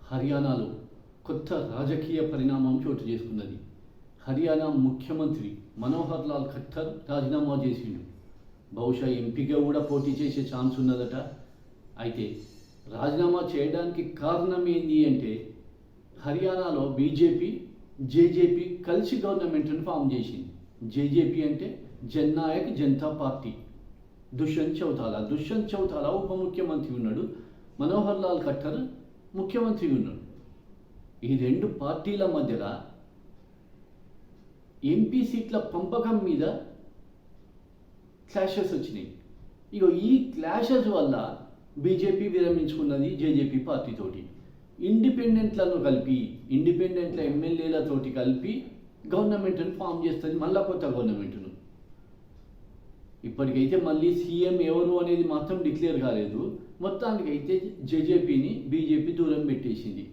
హర్యానాలో కొత్త రాజకీయ పరిణామం చోటు చేసుకున్నది. హర్యానా ముఖ్యమంత్రి మనోహర్ లాల్ ఖట్టర్ రాజీనామా చేసిండు. బహుశా ఎంపీగా కూడా పోటీ చేసే ఛాన్స్ ఉన్నదట. అయితే రాజీనామా చేయడానికి కారణం ఏంటి అంటే, హర్యానాలో బీజేపీ జేజేపీ కలిసి గవర్నమెంట్ను ఫామ్ చేసింది. జేజేపీ అంటే జననాయక్ జనతా పార్టీ. దుష్యంత్ చౌతాలా ఉప ముఖ్యమంత్రి ఉన్నాడు, మనోహర్ లాల్ ఖట్టర్ ముఖ్యమంత్రి ఉన్నాడు. ఈ రెండు పార్టీల మధ్యలో ఎంపీ సీట్ల పంపకం మీద క్లాషెస్ వచ్చినాయి. ఇక ఈ క్లాషెస్ వల్ల బీజేపీ విరమించుకున్నది జేజేపీ పార్టీతోటి. ఇండిపెండెంట్ల ఎమ్మెల్యేలతోటి కలిపి గవర్నమెంట్ను ఫామ్ చేస్తుంది, మళ్ళా కొత్త గవర్నమెంట్ను. ఇప్పటికైతే మళ్ళీ సీఎం ఎవరు అనేది మాత్రం డిక్లేర్ కాలేదు. మొత్తానికైతే జేజేపీని బీజేపీ దూరం పెట్టేసింది.